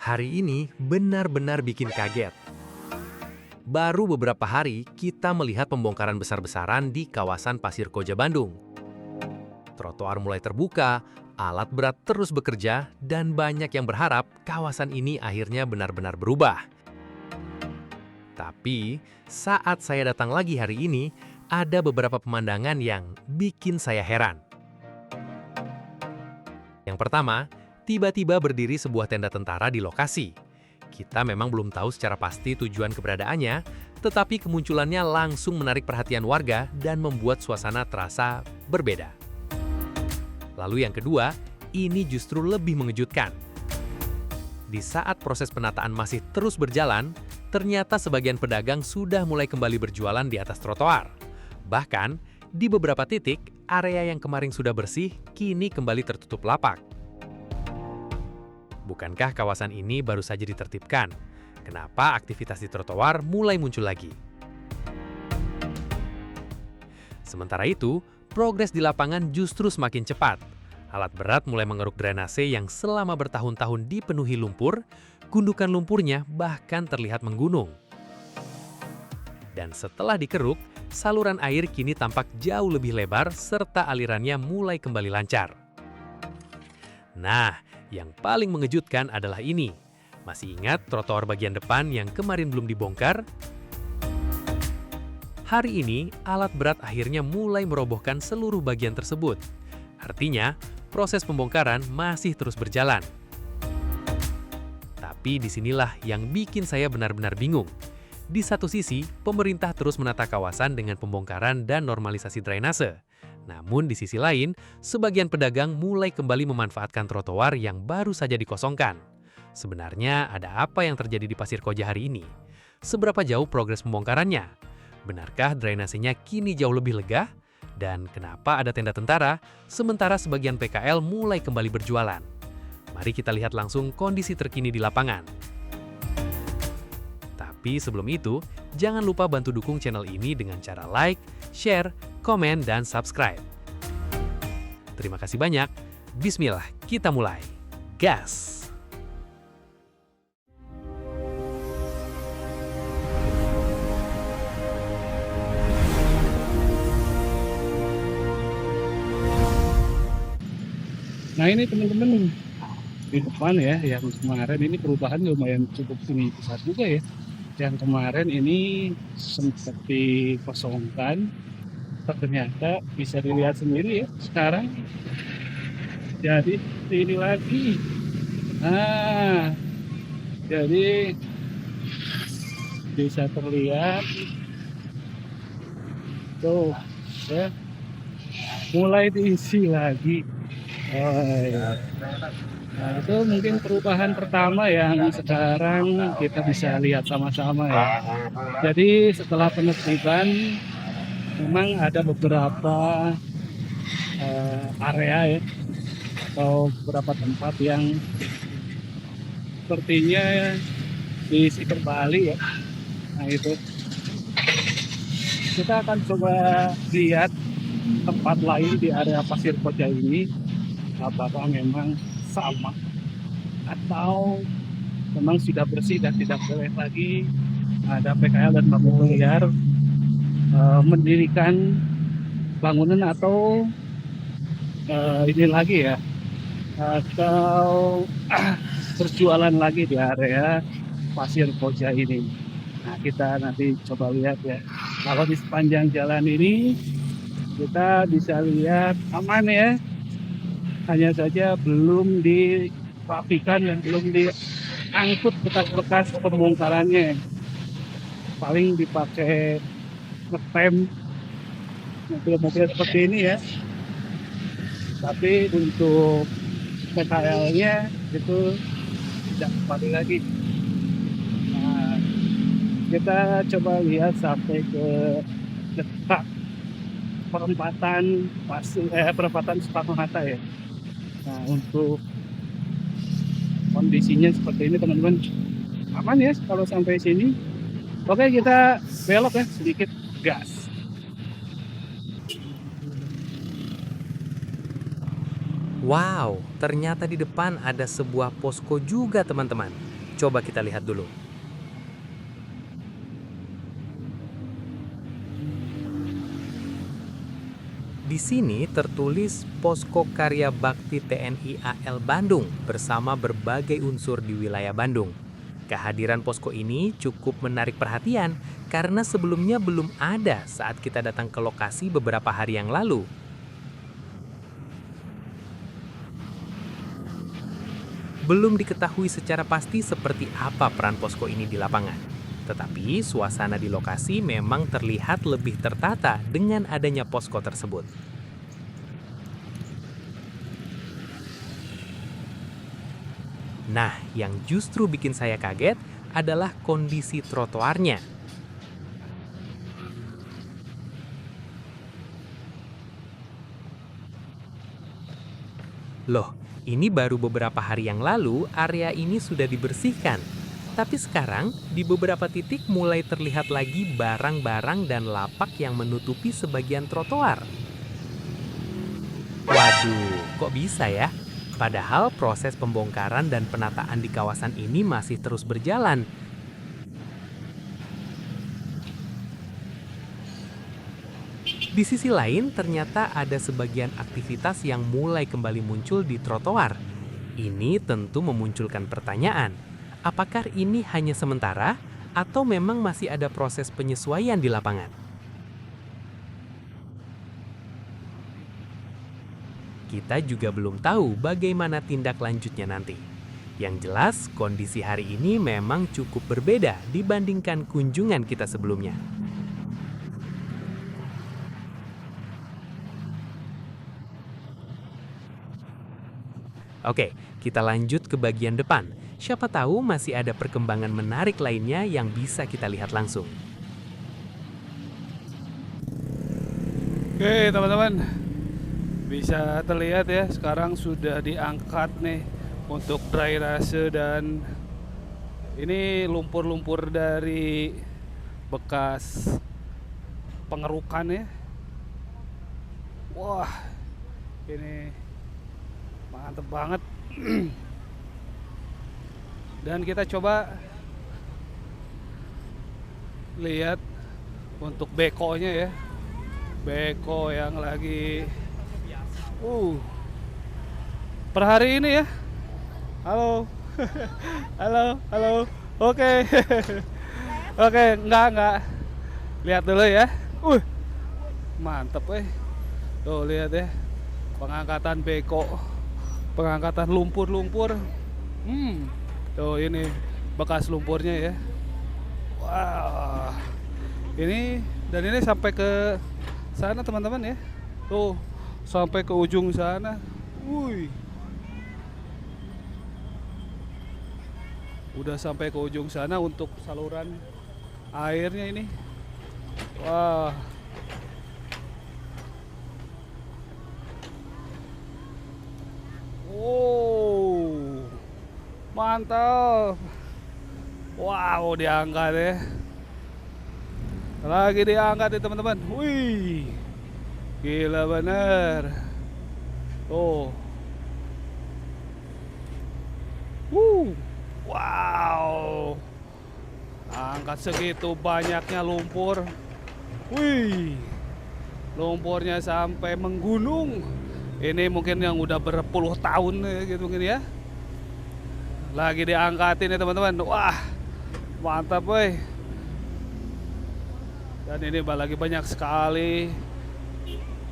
Hari ini benar-benar bikin kaget. Baru beberapa hari, kita melihat pembongkaran besar-besaran di kawasan Pasir Koja, Bandung. Trotoar mulai terbuka, alat berat terus bekerja, dan banyak yang berharap kawasan ini akhirnya benar-benar berubah. Tapi, saat saya datang lagi hari ini, ada beberapa pemandangan yang bikin saya heran. Yang pertama, tiba-tiba berdiri sebuah tenda tentara di lokasi. Kita memang belum tahu secara pasti tujuan keberadaannya, tetapi kemunculannya langsung menarik perhatian warga dan membuat suasana terasa berbeda. Lalu yang kedua, ini justru lebih mengejutkan. Di saat proses penataan masih terus berjalan, ternyata sebagian pedagang sudah mulai kembali berjualan di atas trotoar. Bahkan, di beberapa titik, area yang kemarin sudah bersih, kini kembali tertutup lapak. Bukankah kawasan ini baru saja ditertibkan? Kenapa aktivitas di trotoar mulai muncul lagi? Sementara itu, progres di lapangan justru semakin cepat. Alat berat mulai mengeruk drainase yang selama bertahun-tahun dipenuhi lumpur, gundukan lumpurnya bahkan terlihat menggunung. Dan setelah dikeruk, saluran air kini tampak jauh lebih lebar serta alirannya mulai kembali lancar. Nah, yang paling mengejutkan adalah ini. Masih ingat trotoar bagian depan yang kemarin belum dibongkar? Hari ini, alat berat akhirnya mulai merobohkan seluruh bagian tersebut. Artinya, proses pembongkaran masih terus berjalan. Tapi disinilah yang bikin saya benar-benar bingung. Di satu sisi, pemerintah terus menata kawasan dengan pembongkaran dan normalisasi drainase. Namun di sisi lain, sebagian pedagang mulai kembali memanfaatkan trotoar yang baru saja dikosongkan. Sebenarnya ada apa yang terjadi di Pasir Koja hari ini? Seberapa jauh progres pembongkarannya? Benarkah drainasenya kini jauh lebih lega? Dan kenapa ada tenda tentara, sementara sebagian PKL mulai kembali berjualan? Mari kita lihat langsung kondisi terkini di lapangan. Tapi sebelum itu, jangan lupa bantu dukung channel ini dengan cara like, share, komen, dan subscribe. Terima kasih banyak. Bismillah, kita mulai. Gas! Nah ini teman-teman, di depan ya, yang kemarin ini perubahan lumayan cukup besar juga ya. Yang kemarin ini sempat dikosongkan, ternyata bisa dilihat sendiri ya sekarang. Jadi ini lagi. Nah, jadi bisa terlihat tuh ya, mulai diisi lagi. Oh, ya. Nah, itu mungkin perubahan pertama yang sekarang kita bisa lihat sama-sama ya. Jadi setelah penertiban, memang ada beberapa area ya, atau beberapa tempat yang sepertinya diisi kembali ya. Nah itu, kita akan coba lihat tempat lain di area Pasir Koja ini, apakah memang sama atau memang sudah bersih dan tidak boleh lagi ada PKL dan bangunan liar mendirikan bangunan atau ini lagi ya, atau berjualan lagi di area Pasir Koja ini. Nah kita nanti coba lihat ya. Kalau di sepanjang jalan ini kita bisa lihat aman ya, hanya saja belum dirapikan dan belum diangkut bekas-bekas pembongkarannya. Paling dipakai ngetem mobil-mobil seperti ini ya. Tapi untuk PKL-nya itu tidak kembali lagi. Nah, kita coba lihat sampai ke dekat perempatan Soekarno-Hatta ya. Nah, untuk kondisinya seperti ini teman-teman, aman ya kalau sampai sini. Oke, kita belok ya sedikit, gas. Wow, ternyata di depan ada sebuah posko juga, teman-teman. Coba kita lihat dulu. Di sini tertulis Posko Karya Bakti TNI AL Bandung bersama berbagai unsur di wilayah Bandung. Kehadiran posko ini cukup menarik perhatian karena sebelumnya belum ada saat kita datang ke lokasi beberapa hari yang lalu. Belum diketahui secara pasti seperti apa peran posko ini di lapangan. Tetapi suasana di lokasi memang terlihat lebih tertata dengan adanya posko tersebut. Nah, yang justru bikin saya kaget adalah kondisi trotoarnya. Loh, ini baru beberapa hari yang lalu area ini sudah dibersihkan. Tapi sekarang, di beberapa titik mulai terlihat lagi barang-barang dan lapak yang menutupi sebagian trotoar. Waduh, kok bisa ya? Padahal proses pembongkaran dan penataan di kawasan ini masih terus berjalan. Di sisi lain, ternyata ada sebagian aktivitas yang mulai kembali muncul di trotoar. Ini tentu memunculkan pertanyaan. Apakah ini hanya sementara atau memang masih ada proses penyesuaian di lapangan? Kita juga belum tahu bagaimana tindak lanjutnya nanti. Yang jelas, kondisi hari ini memang cukup berbeda dibandingkan kunjungan kita sebelumnya. Oke, kita lanjut ke bagian depan. Siapa tahu masih ada perkembangan menarik lainnya yang bisa kita lihat langsung. Oke teman-teman, bisa terlihat ya sekarang sudah diangkat nih untuk drainase, dan ini lumpur-lumpur dari bekas pengerukan ya. Wah, ini mantep banget. Dan kita coba lihat untuk bekonya ya, beko yang lagi per hari ini ya. Halo. halo, oke. Oke, enggak, lihat dulu ya. Mantep tuh, lihat ya, pengangkatan beko, pengangkatan lumpur-lumpur. Tuh ini bekas lumpurnya ya. Wah, ini dan ini sampai ke sana teman-teman ya. Tuh sampai ke ujung sana. Udah sampai ke ujung sana untuk saluran airnya ini. Wah. Mantap. Wow, diangkat ya. Lagi diangkat ya teman-teman. Wih, gila bener. Oh. Wow. Angkat segitu banyaknya lumpur. Wih. Lumpurnya sampai menggunung. Ini mungkin yang udah berpuluh tahun gitu mungkin ya. Lagi diangkatin ya teman-teman. Wah, mantap woi. Dan ini lagi banyak sekali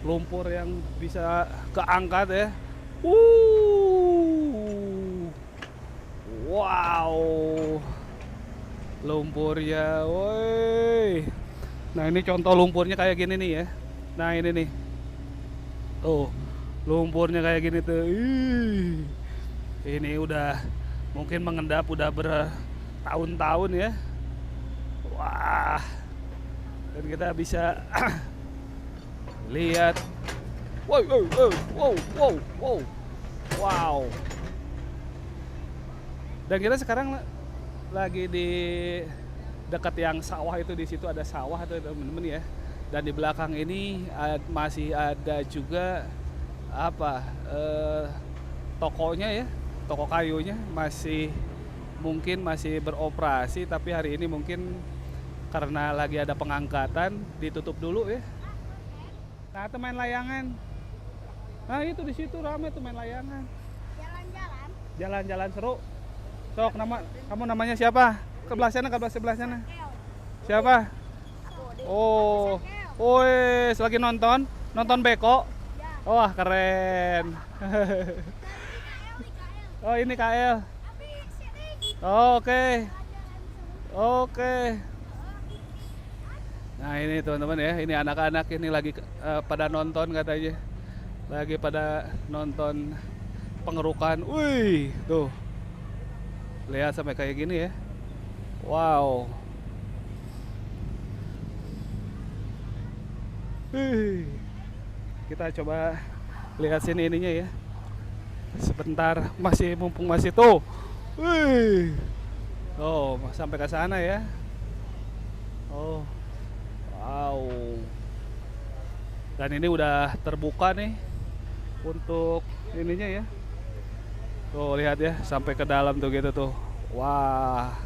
lumpur yang bisa keangkat ya. Wow, lumpurnya woi. Nah ini contoh lumpurnya kayak gini nih ya. Nah ini nih, tuh lumpurnya kayak gini tuh. Ini udah mungkin mengendap udah bertahun-tahun ya. Wah, dan kita bisa lihat. Wow. Dan kita sekarang lagi di dekat yang sawah itu, di situ ada sawah tuh teman-teman ya. Dan di belakang ini masih ada juga tokonya ya, toko kayunya masih mungkin masih beroperasi, tapi hari ini mungkin karena lagi ada pengangkatan ditutup dulu ya. Nah, itu main layangan. Nah, itu di situ rame tuh main layangan. Jalan-jalan. Jalan-jalan seru. Sok, kamu namanya siapa? Ke sebelah sana. Siapa? Oh. Wes, lagi nonton Beko. Wah, keren. Oh, ini KL. Oh, oke. Oke. Nah, ini teman-teman ya, ini anak-anak ini lagi pada nonton katanya. Lagi pada nonton pengerukan. Wih, tuh. Lihat sampai kayak gini ya. Wow. Kita coba lihat sini ininya ya. Sebentar, mumpung masih tuh. Wih. Oh, sampai ke sana ya. Oh. Wow. Dan ini udah terbuka nih untuk ininya ya. Tuh lihat ya, sampai ke dalam tuh gitu tuh. Wah.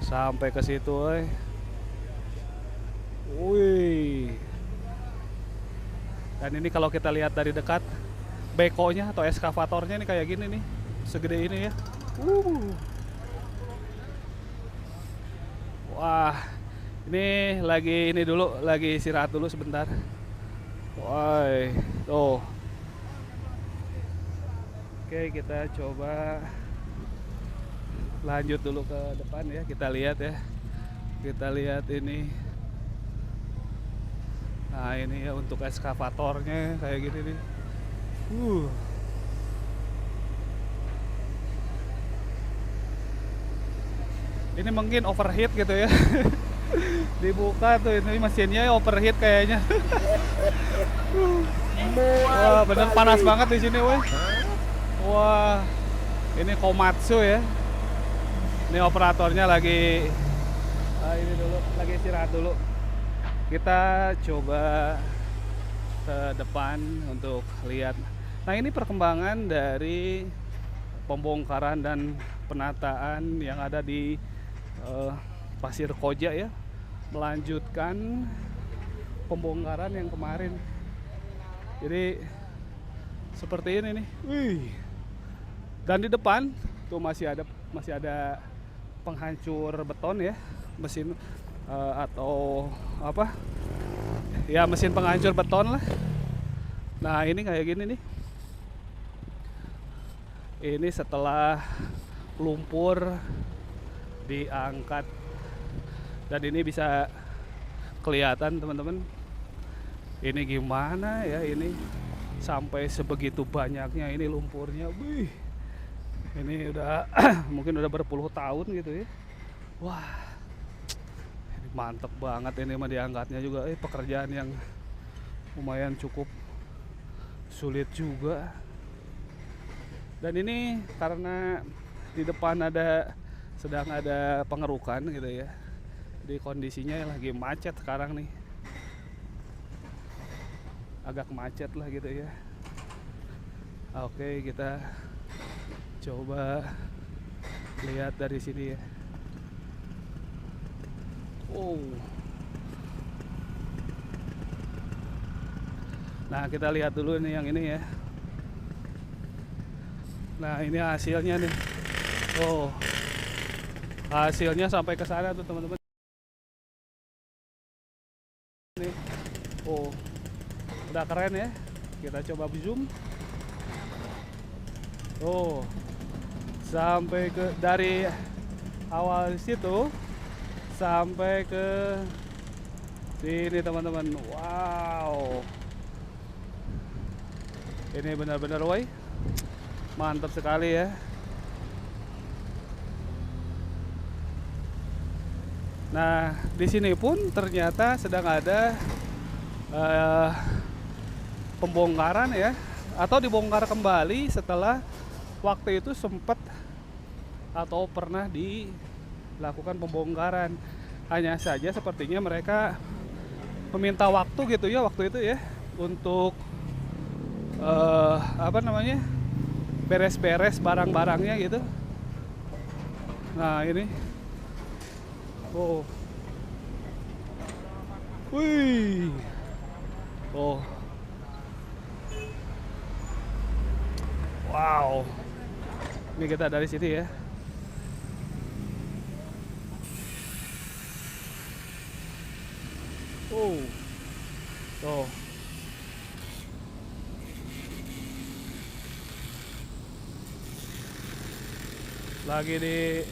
Sampai ke situ, Wih. Dan ini kalau kita lihat dari dekat, bekonya atau eskavatornya nih kayak gini nih, segede ini ya. Wah, ini lagi istirahat dulu sebentar. Wah, tuh. Oke, kita coba lanjut dulu ke depan ya. Kita lihat ya. Kita lihat ini. Nah, ini ya untuk eskavatornya kayak gini nih. Ini mungkin overheat gitu ya. Dibuka tuh, ini mesinnya overheat kayaknya. Wah, bener panas banget di sini, weh. Wah, ini Komatsu ya. Ini operatornya lagi ini dulu, lagi istirahat dulu. Kita coba ke depan untuk lihat. Nah, ini perkembangan dari pembongkaran dan penataan yang ada di Pasir Koja ya, melanjutkan pembongkaran yang kemarin. Jadi seperti ini nih. Wih. Dan di depan tuh masih ada penghancur beton ya, mesin atau apa? Ya, mesin penghancur beton lah. Nah, ini kayak gini nih. Ini setelah lumpur diangkat, dan ini bisa kelihatan teman-teman, ini gimana ya, ini sampai sebegitu banyaknya ini lumpurnya. Wih, ini udah mungkin udah berpuluh tahun gitu ya. Wah, ini mantep banget ini mah diangkatnya juga. Pekerjaan yang lumayan cukup sulit juga. Dan ini karena di depan sedang ada pengerukan gitu ya. Di kondisinya lagi macet sekarang nih. Agak macet lah gitu ya. Oke, kita coba lihat dari sini ya. Oh. Nah, kita lihat dulu nih yang ini ya. Nah, ini hasilnya nih. Oh. Hasilnya sampai ke sana tuh teman-teman. Nih. Oh. Udah keren ya. Kita coba zoom. Oh. Sampai ke dari awal situ sampai ke sini teman-teman. Wow. Ini benar-benar woi. Mantap sekali ya. Nah, di sini pun ternyata sedang ada pembongkaran ya, atau dibongkar kembali setelah waktu itu sempat atau pernah dilakukan pembongkaran. Hanya saja sepertinya mereka meminta waktu gitu ya, waktu itu ya, untuk beres-beres barang-barangnya gitu. Nah ini. Oh. Wih. Oh. Wow. Ini kita dari sini ya. Oh. Tuh. Lagi di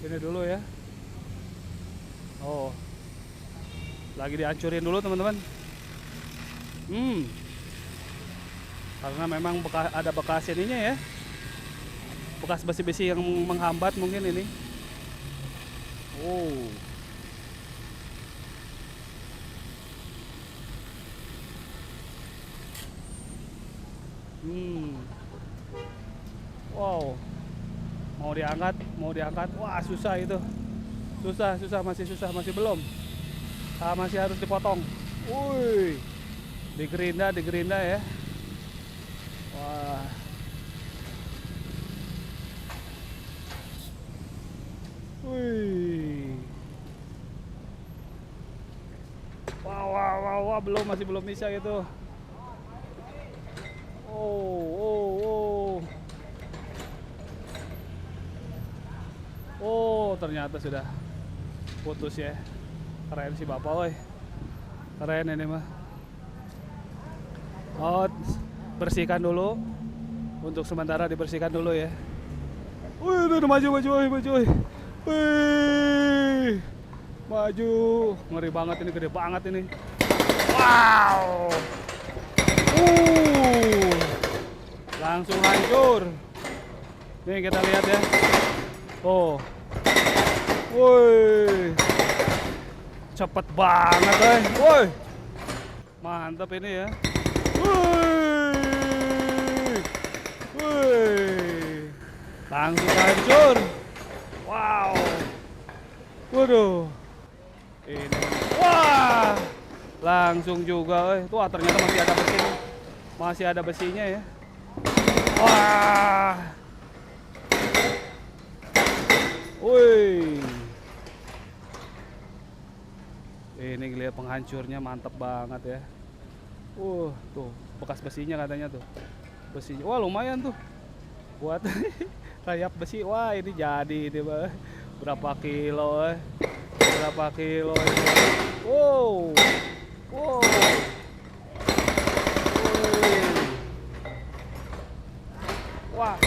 ini dulu ya. Oh. Lagi dihancurin dulu teman-teman. Karena memang ada bekas ininya ya. Bekas besi-besi yang menghambat mungkin ini. Oh. Wow. Mau diangkat. Wah, susah itu. Susah, masih belum. Masih harus dipotong. Wih. Digerinda ya. Wah. Wih. Wah, masih belum bisa gitu. Oh, ternyata sudah putus ya. Keren sih Bapak, woy. Keren ini mah. Oh, bersihkan dulu. Untuk sementara dibersihkan dulu ya. Wih, udah maju. Wih. Maju. Ngeri banget ini, gede banget ini. Wow. Langsung hancur. Nih kita lihat ya. Oh. Woi. Cepet banget, woi. Mantap ini ya. Woi. Langsung hancur. Wow. Waduh. Ini. Wah. Langsung juga, Tuh, ternyata masih ada besinya. Masih ada besinya ya. Wah. Woi. Ini lihat penghancurnya mantap banget ya. Tuh bekas besinya katanya tuh. Besinya, wah lumayan tuh. Buat rayap besi. Wah ini jadi ini Bang. Berapa kilo ini. Wow. Wah.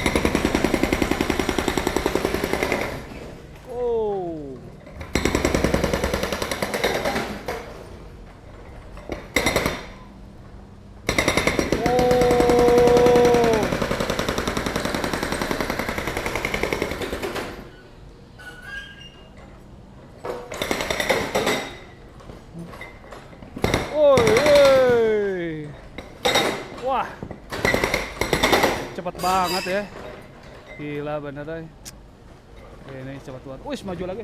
Wah, cepet banget ya. Gila bener deh. Ini cepet banget. Wih, maju lagi.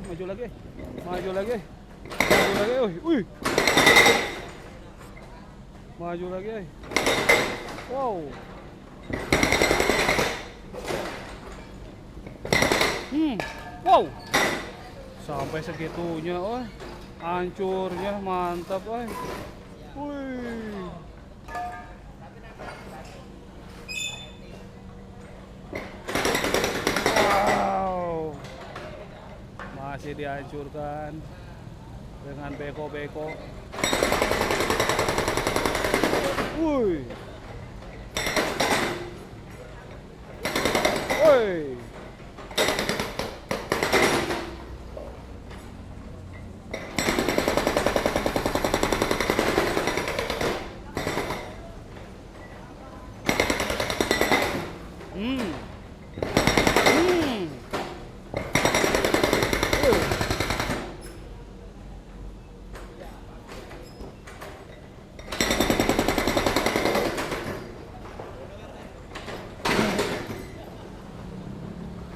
Wih. Maju lagi. Wow. Wow. Sampai segitunya, hancurnya mantap, Wih. Wow. Masih dihancurkan dengan beko-beko. Wih.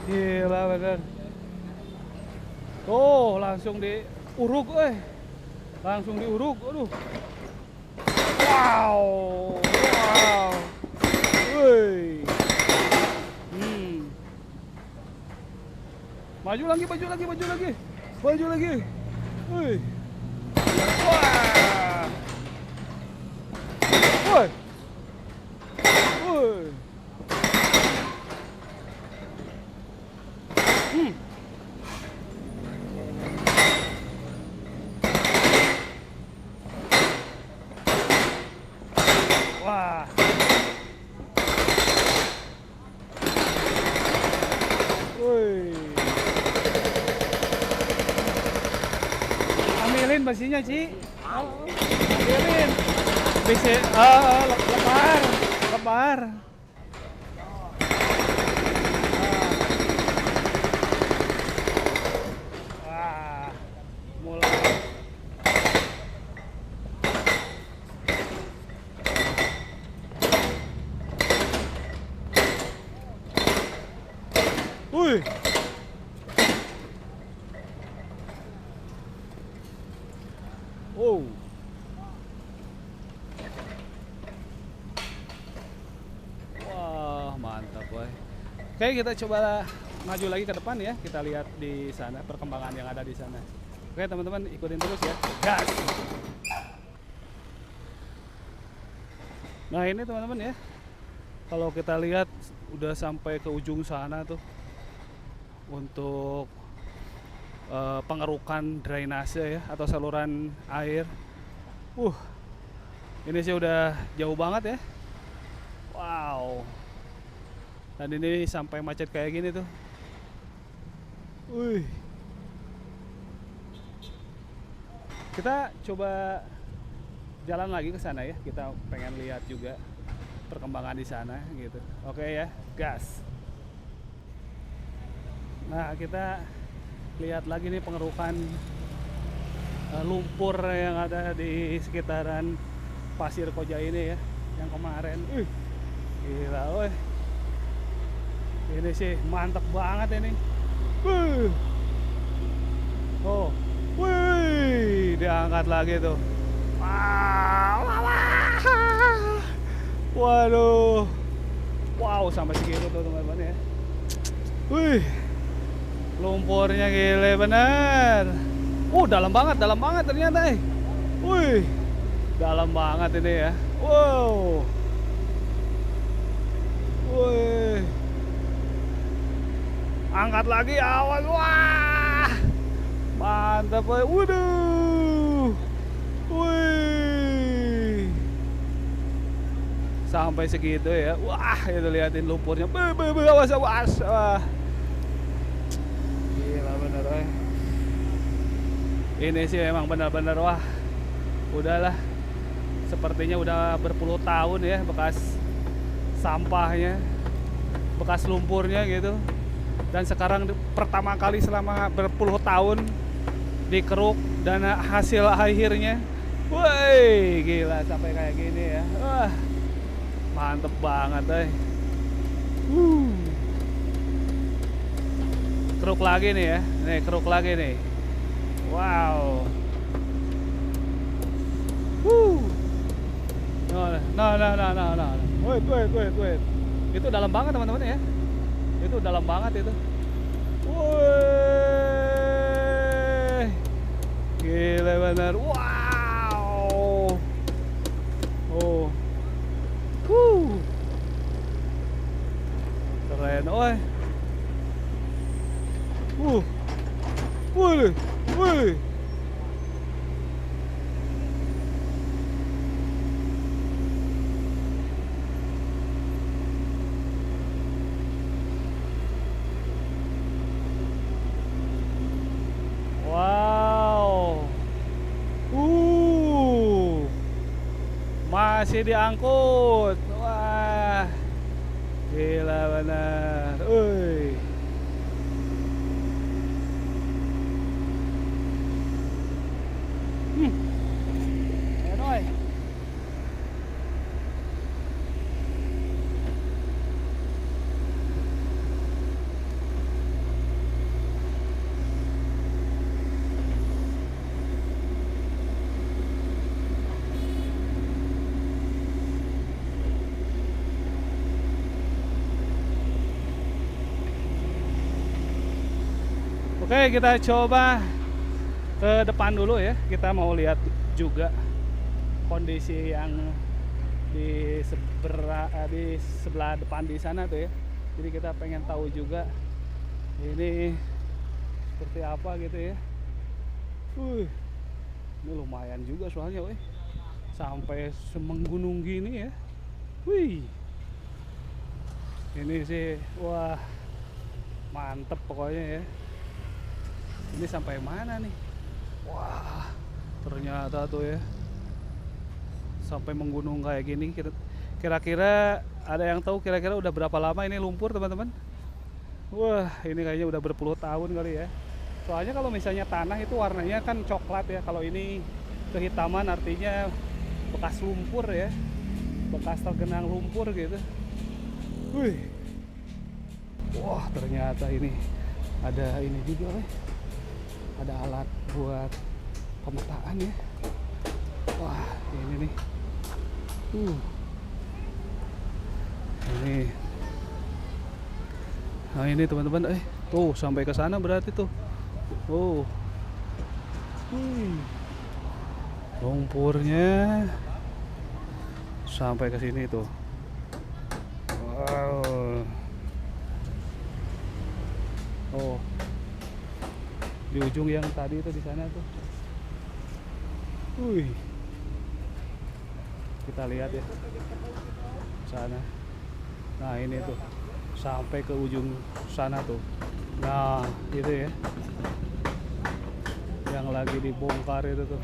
Gila bener. Tuh langsung diuruk, langsung diuruk. Aduh. Wow. Wih. Maju lagi, maju lagi, maju lagi. Maju lagi. Wih. Wah. Woi. Woi. Hmm. Wah. Woi. Ambilin besinya, Ci. Ambilin. Besi, lebar. Lebar. Wah. Mulai. Wih. Oh. Wah, mantap, boy. Oke, kita coba maju lagi ke depan ya. Kita lihat di sana perkembangan yang ada di sana. Oke, teman-teman, ikutin terus ya. Gas. Nah, ini teman-teman ya. Kalau kita lihat udah sampai ke ujung sana tuh untuk pengerukan drainase ya atau saluran air. Ini sih udah jauh banget ya. Wow. Dan ini sampai macet kayak gini tuh. Wih. Kita coba jalan lagi ke sana ya. Kita pengen lihat juga perkembangan di sana gitu. Oke ya, gas. Nah, kita lihat lagi nih pengerukan lumpur yang ada di sekitaran Pasir Koja ini ya, yang kemarin. Gila, woi. Ini sih mantep banget ini. Oh, wih, diangkat lagi tuh. Waduh, wow, sampai segitu tuh teman-teman ya. Wih, lumpurnya gile bener. Dalam banget ternyata. Wih, dalam banget ini ya. Wow. Wih. Angkat lagi, awas. Wah. Mantap, woy. Waduh. Wih. Sampai segitu ya. Wah, itu liatin lumpurnya. Awas. Wah. Gila bener, woy. Ini sih memang benar-benar wah. Udahlah. Sepertinya udah berpuluh tahun ya bekas sampahnya, bekas lumpurnya gitu. Dan sekarang pertama kali selama berpuluh tahun dikeruk dan hasil akhirnya, woi, gila sampai kayak gini ya. Wah, mantep banget, Keruk lagi nih ya, nih keruk lagi nih. Wow. Nah. Wait. Itu dalam banget teman-teman ya. Itu dalam banget itu. Woi. Gila bener. Wow. Oh. Keren, oi. Woi. Wow. Masih diangkut. Wah. Gila benar. Enoy. Oke, kita coba ke depan dulu ya. Kita mau lihat juga kondisi yang di sebelah depan di sana tuh ya. Jadi kita pengen tahu juga ini seperti apa gitu ya. Ini lumayan juga soalnya, weh. Sampai semenggunung gini ya. Wih. Ini sih, wah, mantep pokoknya ya. Ini sampai mana nih? Wah, ternyata tuh ya, sampai menggunung kayak gini. Kira-kira ada yang tahu kira-kira udah berapa lama ini lumpur, teman-teman? Wah, ini kayaknya udah berpuluh tahun kali ya. Soalnya kalau misalnya tanah itu warnanya kan coklat ya. Kalau ini kehitaman artinya bekas lumpur ya, bekas tergenang lumpur gitu. Wih, wah, ternyata ini ada ini juga, ada alat buat pemetaan ya. Wah, ini nih, ini, nah ini teman-teman, tuh sampai ke sana berarti tuh. Lumpurnya sampai ke sini tuh. Wow. Di ujung yang tadi itu di sana tuh. Kita lihat ya. Sana. Nah, ini tuh. Sampai ke ujung sana tuh. Nah, itu ya. Yang lagi dibongkar itu tuh.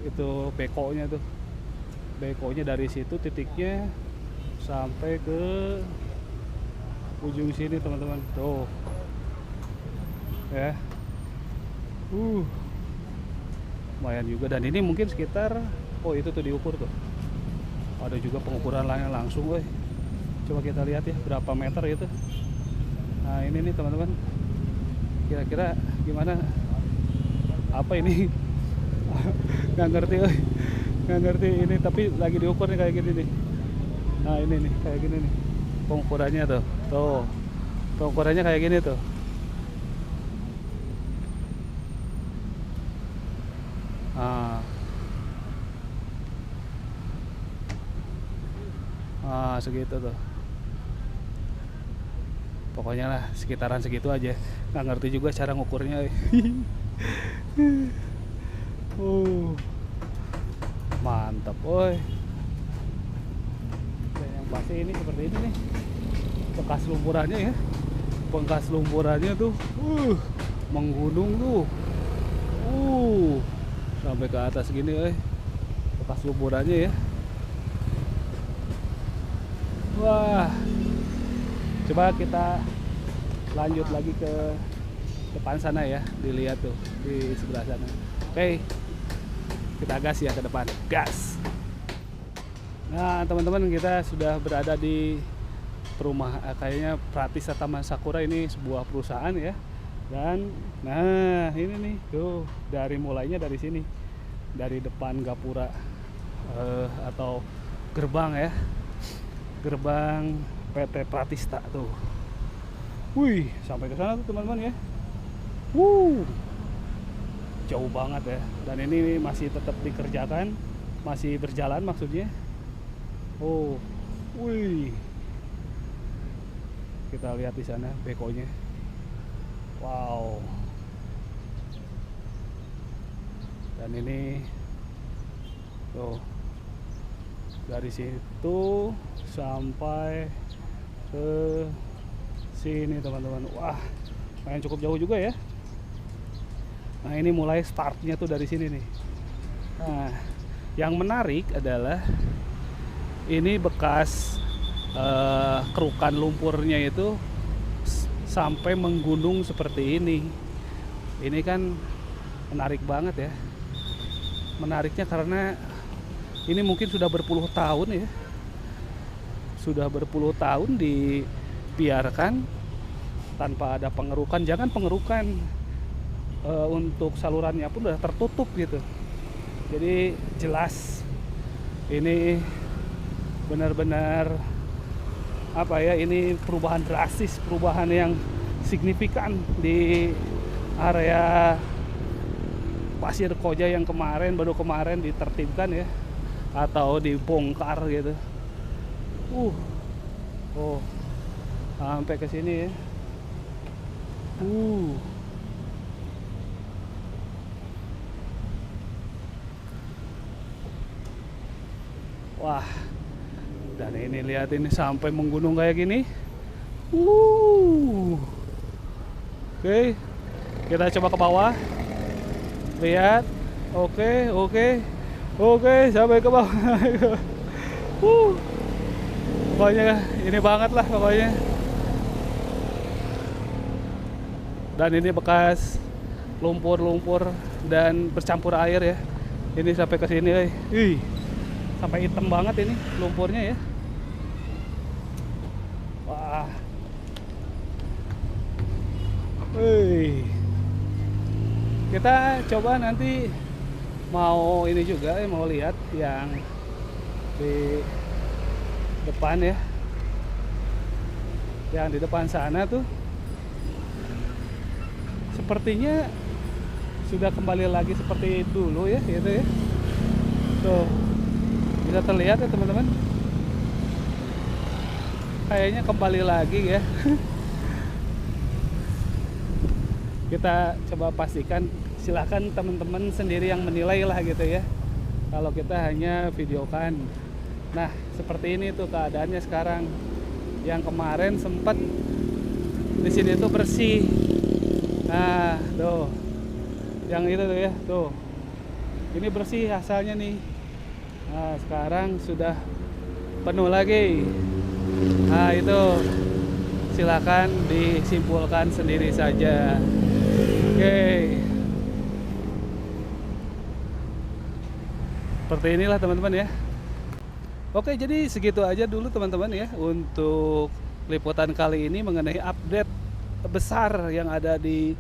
Itu bekonya tuh. Bekonya dari situ titiknya sampai ke ujung sini, teman-teman. Tuh. Ya. Lumayan juga, dan ini mungkin sekitar, itu tuh diukur tuh. Ada juga pengukuran langsung, weh. Coba kita lihat ya berapa meter itu. Nah, ini nih teman-teman. Kira-kira gimana? Apa ini? Nggak ngerti, weh. Nggak ngerti ini, tapi lagi diukur nih kayak gini nih. Nah, ini nih kayak gini nih. Pengukurannya tuh. Tuh. Pengukurannya kayak gini tuh. Segitu tuh. Pokoknya lah sekitaran segitu aja. Nggak ngerti juga cara ngukurnya. Mantap, woi. Yang pasti ini seperti ini nih. Bekas lumpurannya ya. Bekas lumpurannya tuh. Menggunung tuh. Sampai ke atas gini, bekas lumpurannya ya. Wah, coba kita lanjut lagi ke depan sana ya, dilihat tuh di sebelah sana. Oke, kita gas ya ke depan, gas. Nah, teman-teman, kita sudah berada di perumahan, kayaknya Pratisa Taman Sakura. Ini sebuah perusahaan ya. Dan nah ini nih tuh, dari mulainya dari sini, dari depan gapura atau gerbang ya, gerbang PT Pratista tuh. Wih, sampai ke sana tuh teman-teman ya. Jauh banget ya. Dan ini masih tetap dikerjakan, masih berjalan maksudnya. Wih. Kita lihat di sana bekonya. Wow. Dan ini tuh, dari situ sampai ke sini teman-teman. Wah, lumayan cukup jauh juga ya. Nah, ini mulai startnya tuh dari sini nih. Nah, yang menarik adalah ini bekas kerukan lumpurnya itu sampai menggunung seperti ini. Ini kan menarik banget ya. Menariknya karena ini mungkin sudah berpuluh tahun ya. Sudah berpuluh tahun dibiarkan tanpa ada pengerukan. Jangan pengerukan, untuk salurannya pun udah tertutup gitu. Jadi jelas ini benar-benar apa ya, ini perubahan drastis, perubahan yang signifikan di area Pasir Koja yang baru kemarin ditertibkan ya, atau dibongkar gitu. Oh, sampai ke sini ya. Wah, dan ini lihat ini sampai menggunung kayak gini. Oke, kita coba ke bawah. Lihat. Oke, sampai ke bawah. Pokoknya ini banget lah pokoknya. Dan ini bekas lumpur-lumpur dan bercampur air ya. Ini sampai ke sini, sampai hitam banget ini lumpurnya ya. Wah. Kita coba nanti mau ini juga mau lihat yang di depan ya. Yang di depan sana tuh sepertinya sudah kembali lagi seperti dulu ya, gitu ya. Tuh, bisa terlihat ya teman-teman. Kayaknya kembali lagi ya. Kita coba pastikan, silahkan teman-teman sendiri yang menilai lah gitu ya. Kalau kita hanya videokan. Nah, seperti ini tuh keadaannya sekarang. Yang kemarin sempat di sini tuh bersih. Nah, tuh. Yang itu tuh ya, tuh. Ini bersih asalnya nih. Nah, sekarang sudah penuh lagi. Nah, itu silakan disimpulkan sendiri saja. Oke. Seperti inilah teman-teman ya. Oke, jadi segitu aja dulu teman-teman ya untuk liputan kali ini mengenai update besar yang ada di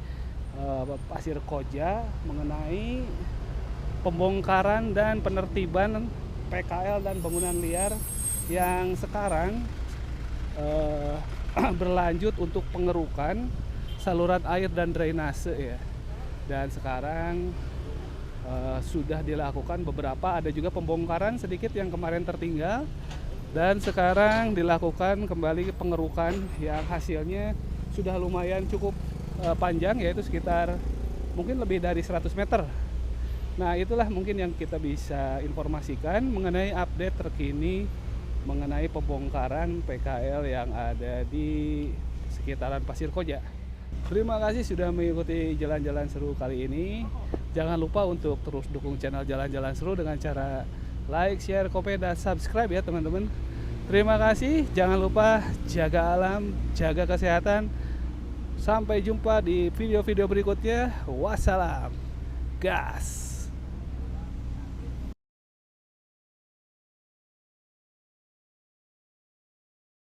Pasir Koja mengenai pembongkaran dan penertiban PKL dan bangunan liar yang sekarang berlanjut untuk pengerukan saluran air dan drainase ya. Dan sekarang sudah dilakukan beberapa, ada juga pembongkaran sedikit yang kemarin tertinggal, dan sekarang dilakukan kembali pengerukan yang hasilnya sudah lumayan cukup panjang, yaitu sekitar mungkin lebih dari 100 meter. Nah, itulah mungkin yang kita bisa informasikan mengenai update terkini mengenai pembongkaran PKL yang ada di sekitaran Pasir Koja. Terima kasih sudah mengikuti jalan-jalan seru kali ini. Jangan lupa untuk terus dukung channel Jalan-Jalan Seru dengan cara like, share, komen, dan subscribe ya teman-teman. Terima kasih. Jangan lupa jaga alam, jaga kesehatan. Sampai jumpa di video-video berikutnya. Wassalam. Gas.